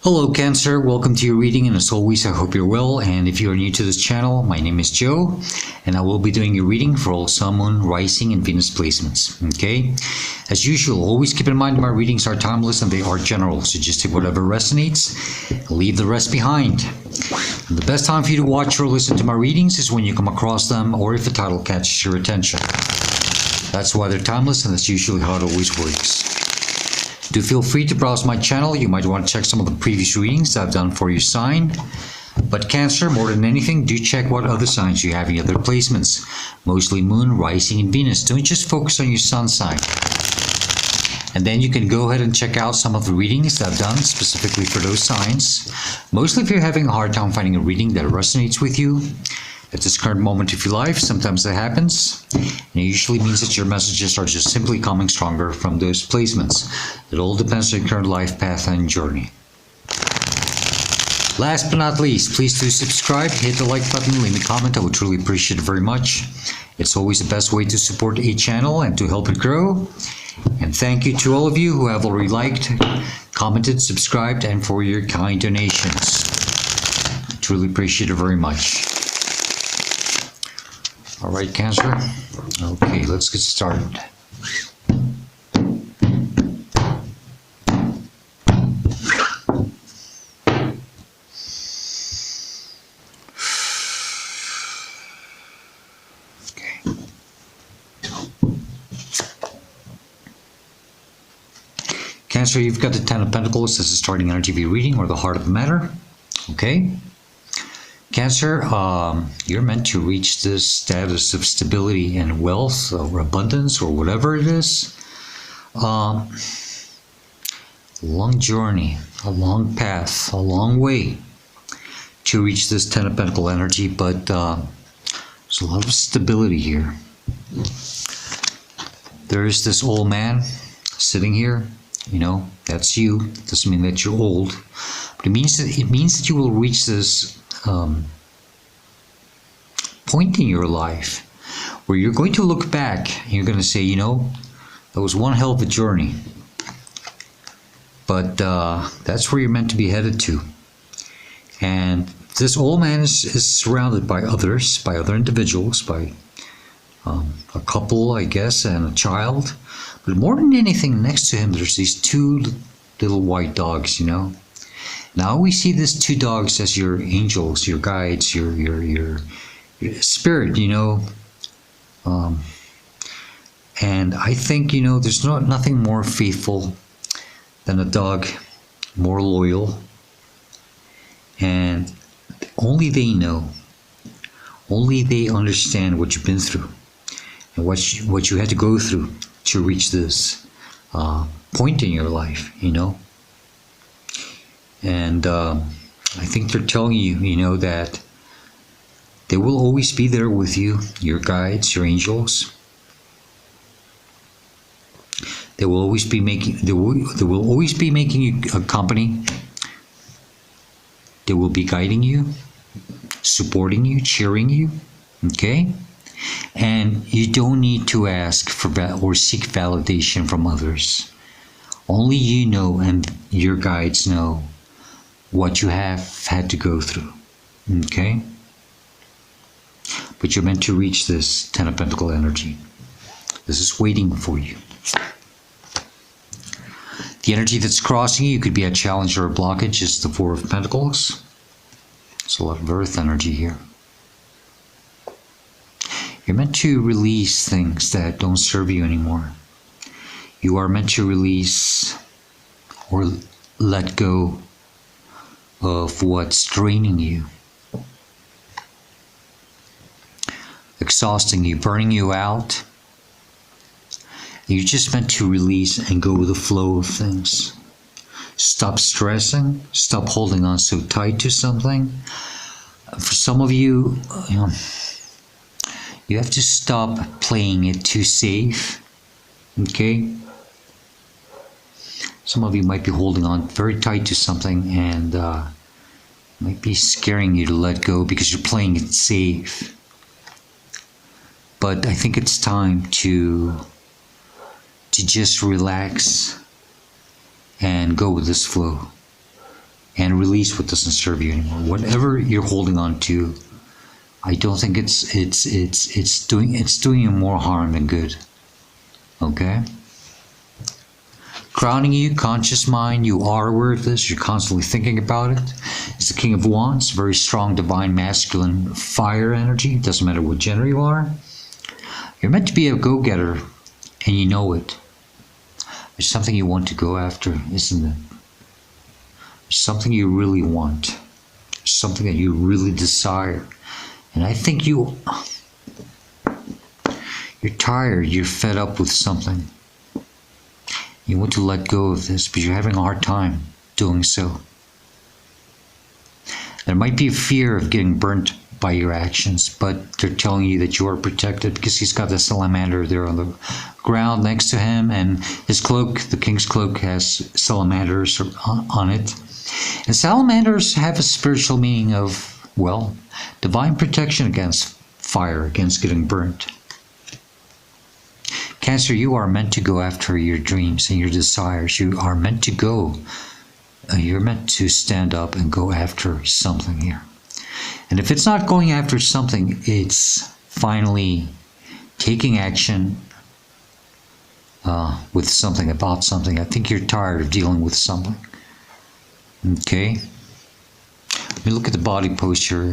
Hello Cancer, welcome to your reading, and as always I hope you're well. And if you're new to this channel, my name is Joe and I will be doing your reading for all Sun, Moon, Rising and Venus placements. Okay, as usual, always keep in mind my readings are timeless and they are general, so just take whatever resonates and leave the rest behind. And the best time for you to watch or listen to my readings is when you come across them or if the title catches your attention. That's why they're timeless, and that's usually how it always works. Do feel free to browse my channel. You might want to check some of the previous readings I've done for your sign. But Cancer, more than anything, do check what other signs you have in other placements. Mostly Moon, Rising, and Venus. Don't just focus on your Sun sign. And then you can go ahead and check out some of the readings that I've done specifically for those signs. Mostly if you're having a hard time finding a reading that resonates with you at this current moment of your life. Sometimes that happens, and it usually means that your messages are just simply coming stronger from those placements. It all depends on your current life path and journey. Last but not least, please do subscribe, hit the like button, leave me a comment. I would truly appreciate it very much. It's always the best way to support a channel and to help it grow. And thank you to all of you who have already liked, commented, subscribed, and for your kind donations. I truly appreciate it very much. All right, Cancer. Okay, let's get started. Okay. Cancer, you've got the Ten of Pentacles as the starting energy of your reading, or the heart of the matter. Okay. Cancer, you're meant to reach this status of stability and wealth or abundance or whatever it is. A long journey, a long path, a long way to reach this Ten of Pentacle energy, but there's a lot of stability here. There's this old man sitting here, you know, that's you. It doesn't mean that you're old, but it means that you will reach this point in your life where you're going to look back and you're going to say, you know, that was one hell of a journey, but that's where you're meant to be headed to. And this old man is surrounded by others, by other individuals, by a couple, I guess, and a child. But more than anything, next to him there's these two little white dogs, you know. Now we see these two dogs as your angels, your guides, your spirit, you know. And I think, you know, there's nothing more faithful than a dog, more loyal. And only they know, only they understand what you've been through and what you had to go through to reach this point in your life, you know. And I think they're telling you, you know, that they will always be there with you, your guides, your angels. They will always be making. They will always be making you a company. They will be guiding you, supporting you, cheering you. Okay, and you don't need to ask for or seek validation from others. Only you know, and your guides know what you have had to go through. Okay? But you're meant to reach this Ten of Pentacle energy. This is waiting for you. The energy that's crossing you could be a challenge or a blockage. It's the Four of Pentacles. There's a lot of earth energy here. You're meant to release things that don't serve you anymore. You are meant to release or let go of what's draining you, exhausting you, burning you out. You're just meant to release and go with the flow of things. Stop stressing, stop holding on so tight to something. For some of you, you know, you have to stop playing it too safe. Okay? Some of you might be holding on very tight to something and might be scaring you to let go because you're playing it safe. But I think it's time to just relax and go with this flow. and release what doesn't serve you anymore. Whatever you're holding on to, I don't think it's doing you more harm than good. Okay? Grounding you, conscious mind, you are aware of this, you're constantly thinking about it. It's the King of Wands, very strong, divine, masculine, fire energy. It doesn't matter what gender you are. You're meant to be a go-getter, and you know it. There's something you want to go after, isn't it? There's something you really want. There's something that you really desire. And I think you're tired, you're fed up with something. You want to let go of this, but you're having a hard time doing so. There might be a fear of getting burnt by your actions, but they're telling you that you are protected because he's got the salamander there on the ground next to him, and his cloak, the king's cloak, has salamanders on it. And salamanders have a spiritual meaning of, well, divine protection against fire, against getting burnt. Cancer, you are meant to go after your dreams and your desires. You are meant to go. You're meant to stand up and go after something here. And if it's not going after something, it's finally taking action with something, about something. I think you're tired of dealing with something. Okay? Let me look at the body posture.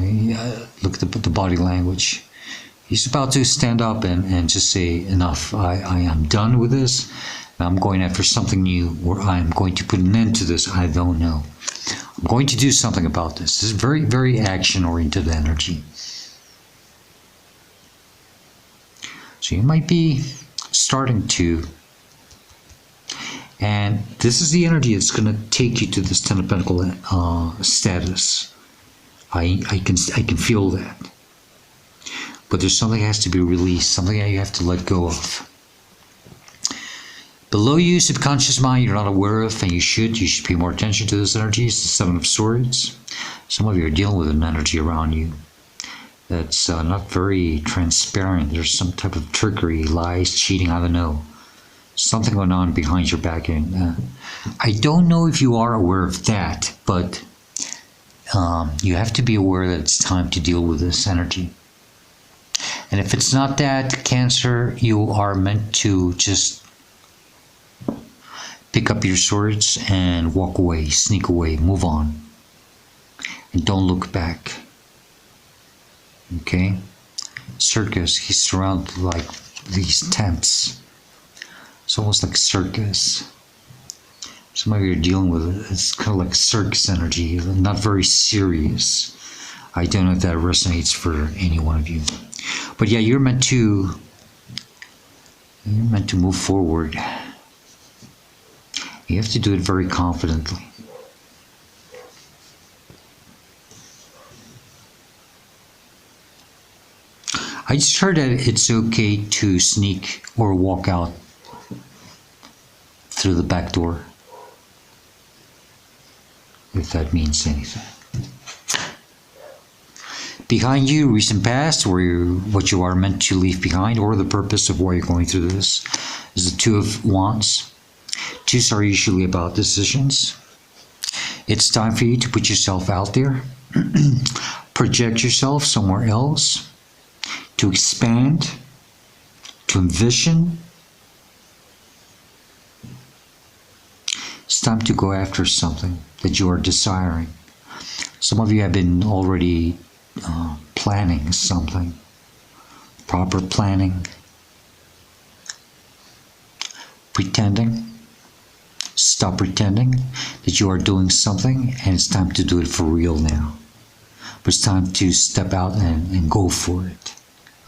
Look at the body language. He's about to stand up and just say, enough, I am done with this. I'm going after something new, or I'm going to put an end to this. I don't know. I'm going to do something about this. This is very, very action-oriented energy. So you might be starting to, and this is the energy that's going to take you to this Ten of Pentacles status. I can feel that. But there's something that has to be released, something that you have to let go of. Below you, subconscious mind, you're not aware of, and you should pay more attention to this energy. It's the Seven of Swords. Some of you are dealing with an energy around you that's not very transparent. There's some type of trickery, lies, cheating, I don't know. Something going on behind your back. And I don't know if you are aware of that, but you have to be aware that it's time to deal with this energy. And if it's not that, Cancer, you are meant to just pick up your swords and walk away, sneak away, move on. And don't look back. Okay? Circus, he's surrounded like these tents. It's almost like a circus. Some of you are dealing with it. It's kind of like circus energy, not very serious. I don't know if that resonates for any one of you. But yeah, you're meant to move forward. You have to do it very confidently. I just heard that it's okay to sneak or walk out through the back door, if that means anything. Behind you, recent past, what you are meant to leave behind, or the purpose of why you're going through this, is the Two of Wands. Twos are usually about decisions. It's time for you to put yourself out there, project yourself somewhere else, to expand, to envision. It's time to go after something that you are desiring. Some of you have been already planning something, proper planning, pretending. Stop pretending that you are doing something, and it's time to do it for real now. But it's time to step out and go for it.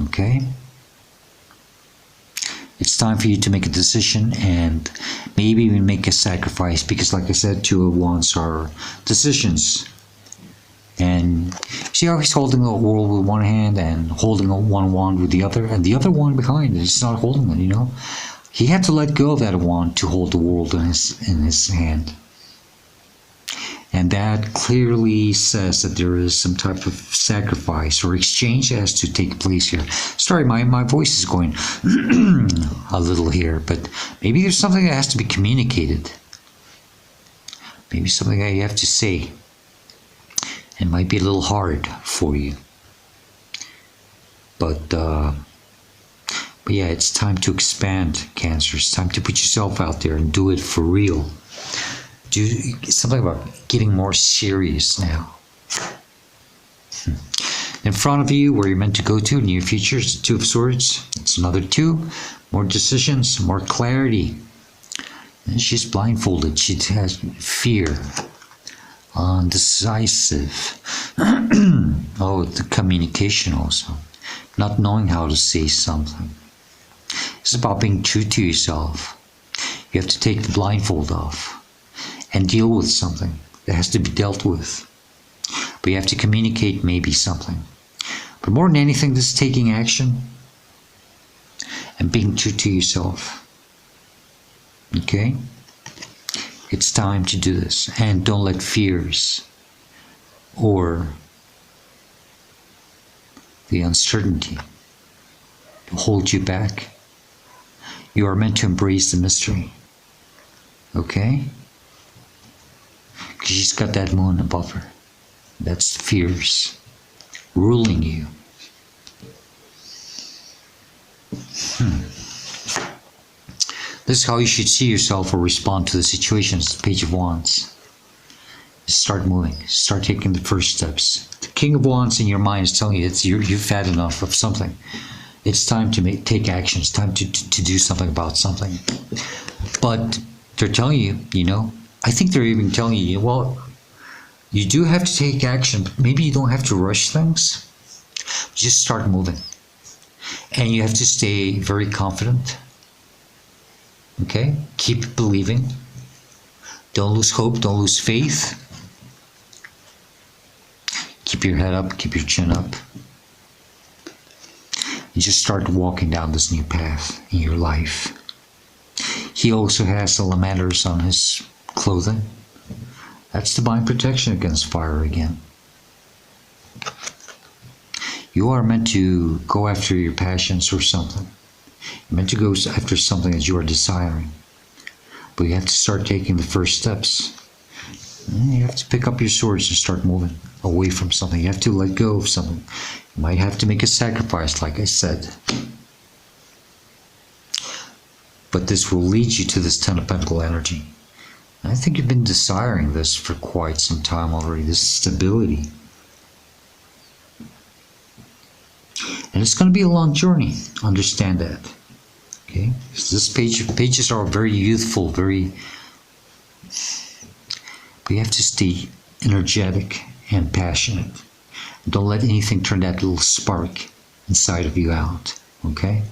Okay? It's time for you to make a decision and maybe even make a sacrifice, because like I said, Two of Wands are decisions. And see how he's holding the world with one hand and holding one wand with the other, and the other one behind it, he's not holding it, you know? He had to let go of that wand to hold the world in his hand. And that clearly says that there is some type of sacrifice or exchange that has to take place here. Sorry, my voice is going a little here, but maybe there's something that has to be communicated. Maybe something that you have to say. It might be a little hard for you. But yeah, it's time to expand, Cancer. It's time to put yourself out there and do it for real. Do something about getting more serious now. In front of you, where you're meant to go to, near future, is the Two of Swords. It's another two. More decisions, more clarity. And she's blindfolded. She has fear. Undecisive. Oh, the communication also. Not knowing how to say something. It's about being true to yourself. You have to take the blindfold off and deal with something that has to be dealt with. But you have to communicate maybe something. But more than anything, this is taking action and being true to yourself. Okay? It's time to do this. And don't let fears or the uncertainty hold you back. You are meant to embrace the mystery. Okay? Because she's got that moon above her. That's fears ruling you. This is how you should see yourself or respond to the situations. Page of Wands. Start moving. Start taking the first steps. The King of Wands in your mind is telling you you've had enough of something. It's time to take action. It's time to do something about something. But they're telling you, I think they're even telling you, well, you do have to take action, but maybe you don't have to rush things. Just start moving. And you have to stay very confident. Okay? Keep believing. Don't lose hope. Don't lose faith. Keep your head up. Keep your chin up. You just start walking down this new path in your life. He also has salamanders on his clothing. That's divine protection against fire again. You are meant to go after your passions or something. You're meant to go after something that you are desiring. But you have to start taking the first steps. You have to pick up your swords and start moving away from something. You have to let go of something. You might have to make a sacrifice, like I said. But this will lead you to this Ten of Pentacles energy. I think you've been desiring this for quite some time already, this stability. And it's going to be a long journey. Understand that. Okay? This pages are very youthful, very... But you have to stay energetic and passionate. Don't let anything turn that little spark inside of you out. Okay?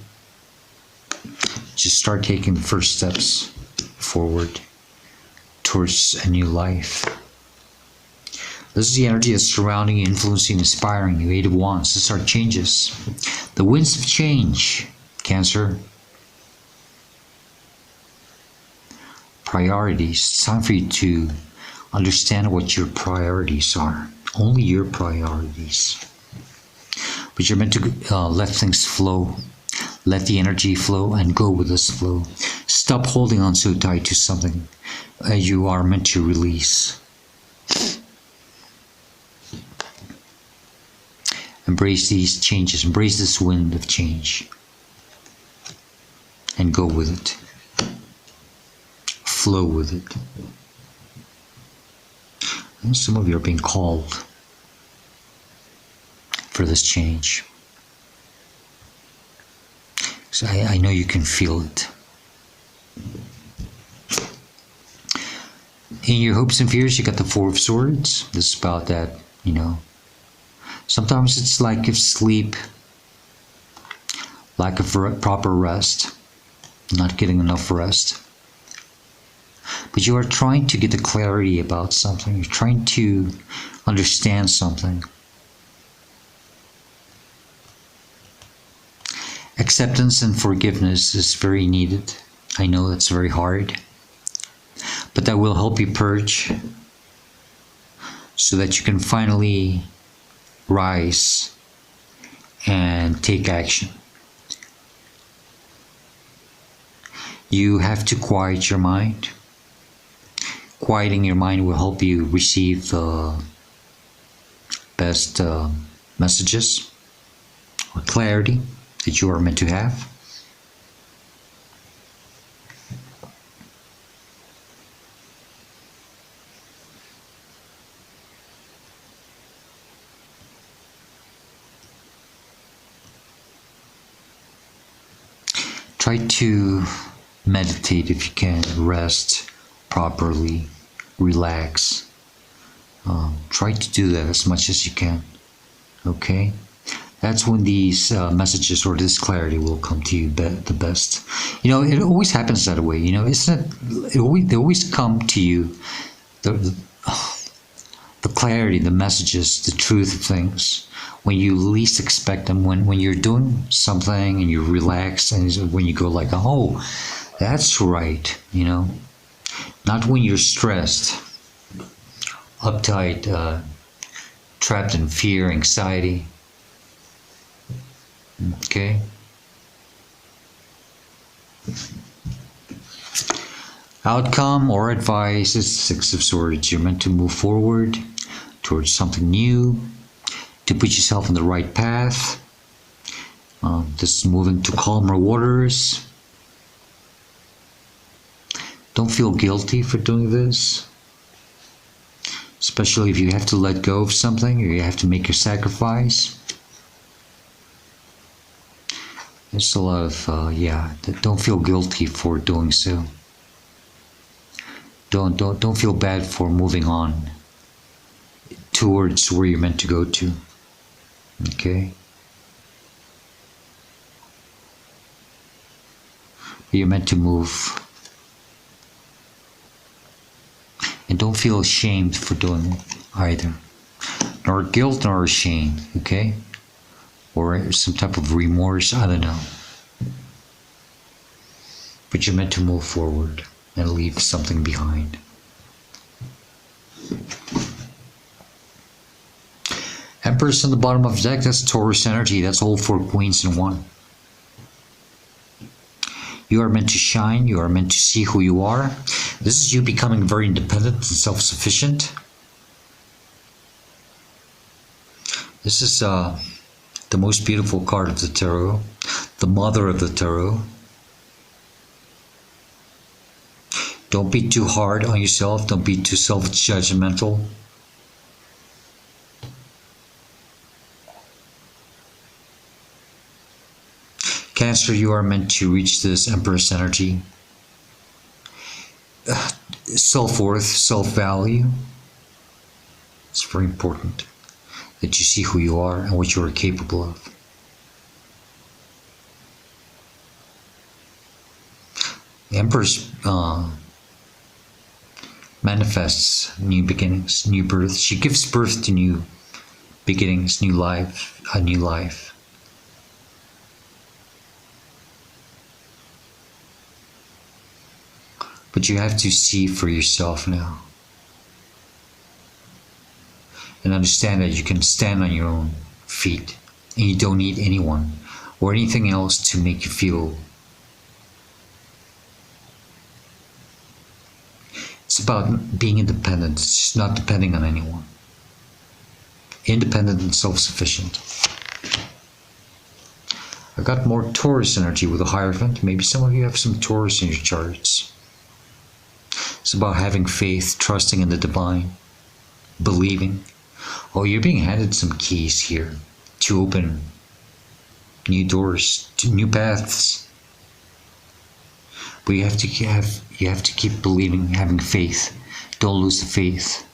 Just start taking the first steps forward towards a new life. This is the energy that's surrounding you, influencing, inspiring you. Eight of Wands. These are changes. The winds of change, Cancer. Priorities. It's time for you to understand what your priorities are. Only your priorities. But you're meant to let things flow. Let the energy flow and go with this flow. Stop holding on so tight to something you are meant to release. Embrace these changes. Embrace this wind of change. And go with it. Flow with it. And some of you are being called for this change. So I know you can feel it. In your hopes and fears, you got the Four of Swords. This is about that, Sometimes it's lack of sleep, lack of proper rest, not getting enough rest. But you are trying to get the clarity about something. You're trying to understand something. Acceptance and forgiveness is very needed. I know that's very hard. But that will help you purge so that you can finally rise and take action. You have to quiet your mind. quieting your mind will help you receive the best messages or clarity that you are meant to have. Try to meditate if you can, rest properly, relax. Try to do that as much as you can. Okay? That's when these messages or this clarity will come to you the best. You know, it always happens that way. You know, they always come to you, the clarity, the messages, the truth of things, when you least expect them, when you're doing something and you're relaxed, and when you go like, oh, that's right, you know. Not when you're stressed, uptight, trapped in fear, anxiety. Okay? Outcome or advice is Six of Swords. You're meant to move forward towards something new, to put yourself on the right path. This is moving to calmer waters. Don't feel guilty for doing this, especially if you have to let go of something or you have to make a sacrifice. There's a lot of don't feel guilty for doing so. Don't feel bad for moving on towards where you're meant to go to. Okay? You're meant to move. And don't feel ashamed for doing it either. Nor guilt nor shame, okay? Or some type of remorse, I don't know. But you're meant to move forward and leave something behind. Empress on the bottom of the deck, that's Taurus energy. That's all 4 queens in one. You are meant to shine. You are meant to see who you are. This is you becoming very independent and self-sufficient. This is the most beautiful card of the tarot, the mother of the tarot. Don't be too hard on yourself. Don't be too self-judgmental. Cancer, you are meant to reach this Empress energy. Self-worth, self-value. It's very important that you see who you are and what you are capable of. The Empress manifests new beginnings, new birth. She gives birth to new beginnings, new life, a new life. But you have to see for yourself now. And understand that you can stand on your own feet. And you don't need anyone or anything else to make you feel. It's about being independent. It's just not depending on anyone. Independent and self-sufficient. I got more Taurus energy with a Hierophant. Maybe some of you have some Taurus in your charts. It's about having faith, trusting in the divine, believing. Oh, you're being handed some keys here to open new doors, to new paths. But you have to keep believing, having faith. Don't lose the faith.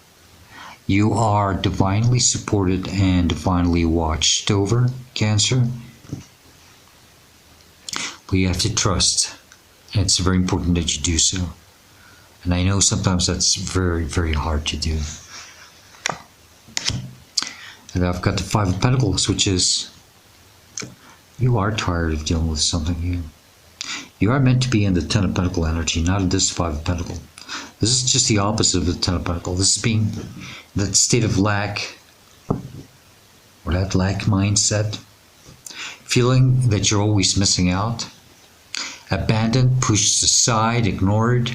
You are divinely supported and divinely watched over, Cancer. But you have to trust. And it's very important that you do so. And I know sometimes that's very, very hard to do. And I've got the Five of Pentacles, which is, you are tired of dealing with something here. You are meant to be in the Ten of Pentacle energy, not in this Five of Pentacle. This is just the opposite of the Ten of Pentacle. This is being that state of lack, or that lack mindset, feeling that you're always missing out, abandoned, pushed aside, ignored.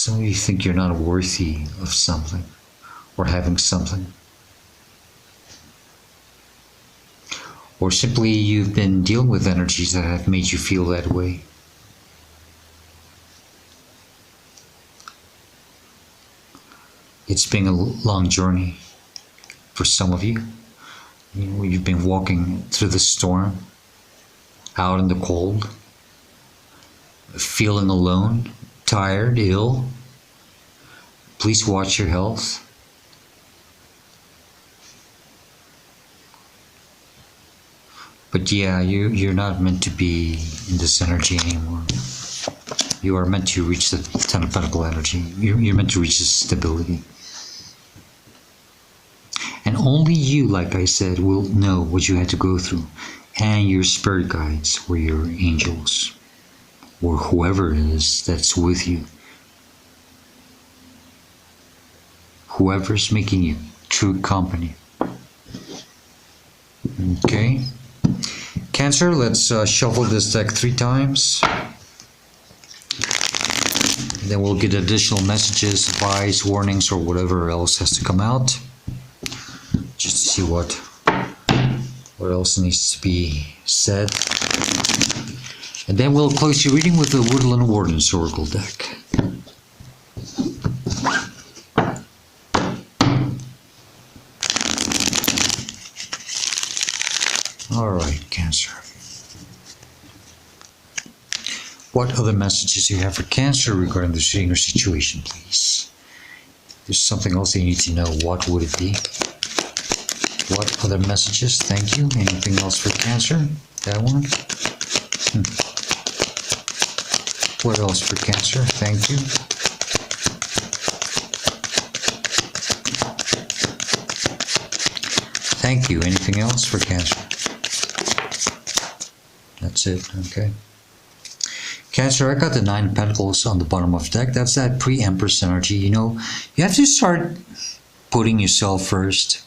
Some of you think you're not worthy of something or having something. Or simply you've been dealing with energies that have made you feel that way. It's been a long journey for some of you. You've been walking through the storm, out in the cold, feeling alone, tired, ill. Please watch your health. But yeah, you're not meant to be in this energy anymore. You are meant to reach the Ten of Pentacles energy. You're meant to reach this stability. And only you, like I said, will know what you had to go through. And your spirit guides or your angels or whoever it is that's with you. Whoever's making you true company. Okay. Cancer, let's shuffle this deck 3 times. Then we'll get additional messages, advice, warnings, or whatever else has to come out. Just to see what else needs to be said. And then we'll close your reading with the Woodland Warden's Oracle deck. Alright, Cancer. What other messages do you have for Cancer regarding the reading or situation, please? If there's something else you need to know, what would it be? What other messages? Thank you. Anything else for Cancer? That one? What else for Cancer? Thank you. Thank you. Anything else for Cancer? That's it. Okay. Cancer, I got the 9 of Pentacles on the bottom of the deck. That's that pre-Empress energy. You know, you have to start putting yourself first.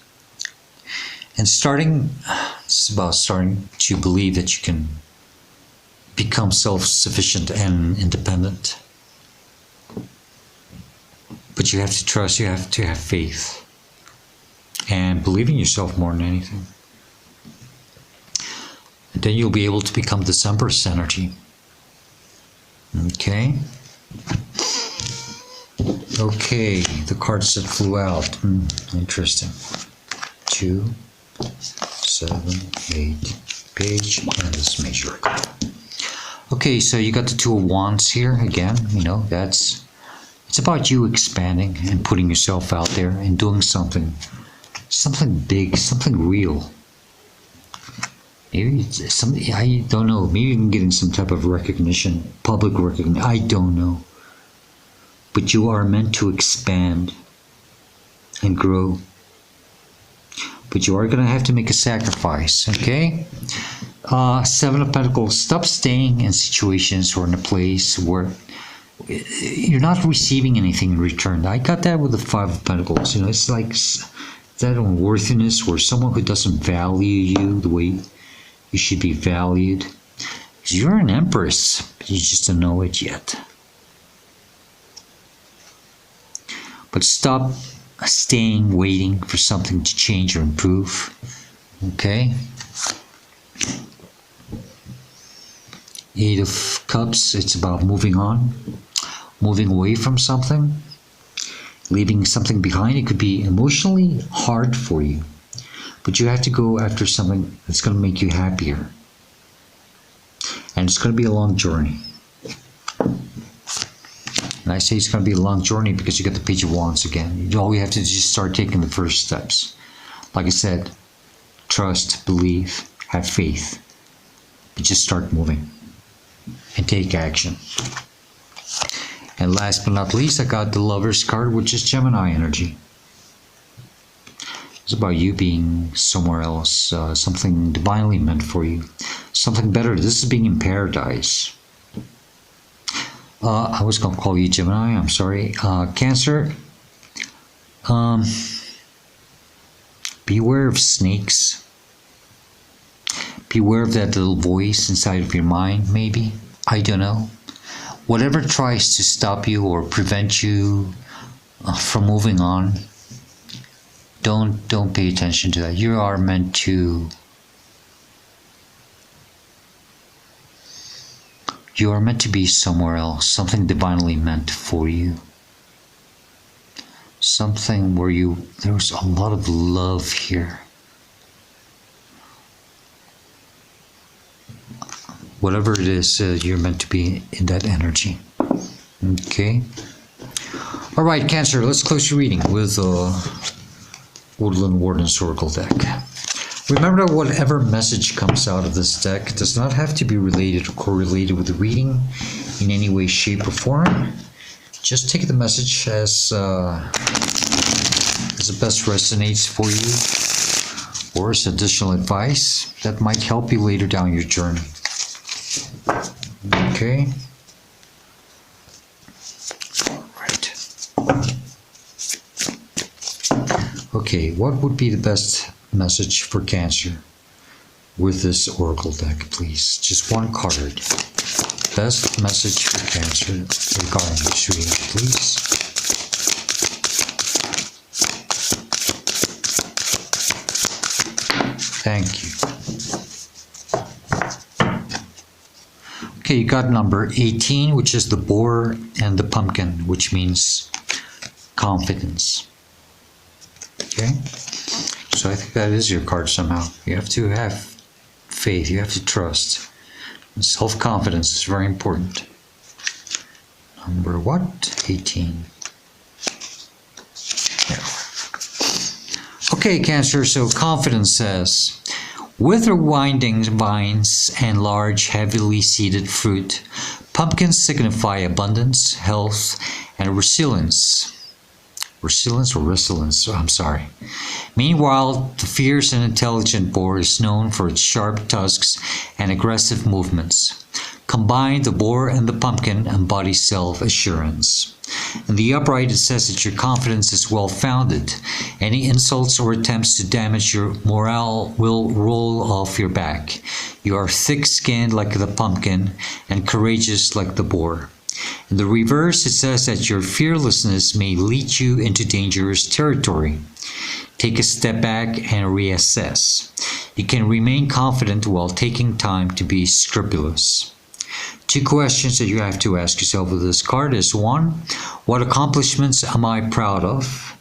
And it's about starting to believe that you can become self-sufficient and independent. But you have to trust, you have to have faith. And believe in yourself more than anything. And then you'll be able to become this Empress energy. Okay. Okay, the cards that flew out. Interesting. 2, 7, 8, page, and this major. Okay, so you got the 2 of Wands here again. You know, it's about you expanding and putting yourself out there and doing something big, something real. Maybe it's something, I don't know, maybe even getting some type of recognition, public recognition, I don't know. But you are meant to expand and grow. But you are going to have to make a sacrifice, okay? 7 of Pentacles, stop staying in situations or in a place where you're not receiving anything in return. I got that with the 5 of Pentacles. You know, it's like that unworthiness or someone who doesn't value you the way you should be valued. You're an Empress, but you just don't know it yet. But stop staying, waiting for something to change or improve. Okay? 8 of Cups, it's about moving on, moving away from something, leaving something behind. It could be emotionally hard for you, but you have to go after something that's going to make you happier. And it's going to be a long journey. And I say it's going to be a long journey because you got the Page of Wands again. All you have to do is just start taking the first steps. Like I said, trust, believe, have faith. But just start moving and take action. And last but not least, I got the Lover's card, which is Gemini energy. It's about you being somewhere else, something divinely meant for you, something better. This is being in paradise. I was going to call you Gemini, I'm sorry. Cancer, beware of snakes. Beware of that little voice inside of your mind, maybe. I don't know. whatever tries to stop you or prevent you from moving on, don't pay attention to that. You are meant to be somewhere else, something divinely meant for you. Something where there's a lot of love here. Whatever it is, you're meant to be in that energy. Okay. All right, Cancer, let's close your reading with Woodland Warden's Oracle deck. Remember, whatever message comes out of this deck does not have to be related or correlated with the reading in any way, shape, or form. Just take the message as it best resonates for you, or as additional advice that might help you later down your journey. Okay. All right. Okay, what would be the best message for Cancer with this Oracle deck, please? Just one card. Best message for Cancer regarding this reading, please. Thank you. Okay, you got number 18, which is the boar, and the pumpkin, which means confidence. Okay, so I think that is your card somehow. You have to have faith, you have to trust. Self-confidence is very important. Number what? 18. Yeah. Okay, Cancer, so confidence says, with their winding vines and large, heavily seeded fruit, pumpkins signify abundance, health, and resilience. I'm sorry. Meanwhile, the fierce and intelligent boar is known for its sharp tusks and aggressive movements. Combined, the boar and the pumpkin embody self-assurance. In the upright, it says that your confidence is well-founded. Any insults or attempts to damage your morale will roll off your back. You are thick-skinned like the pumpkin and courageous like the boar. In the reverse, it says that your fearlessness may lead you into dangerous territory. Take a step back and reassess. You can remain confident while taking time to be scrupulous. Two questions that you have to ask yourself with this card is: one, what accomplishments am I proud of?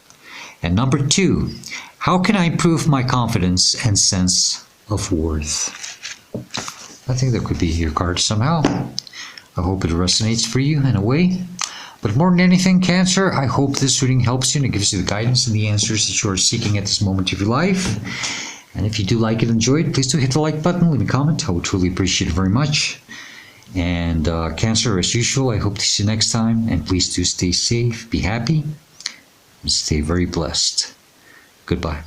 And number two, how can I improve my confidence and sense of worth? I think that could be your card somehow. I hope it resonates for you in a way. But more than anything, Cancer, I hope this reading helps you and it gives you the guidance and the answers that you are seeking at this moment of your life. And if you do like it and enjoy it, please do hit the like button, leave a comment. I would truly appreciate it very much. And Cancer, as usual, I hope to see you next time. And please do stay safe, be happy, and stay very blessed. Goodbye.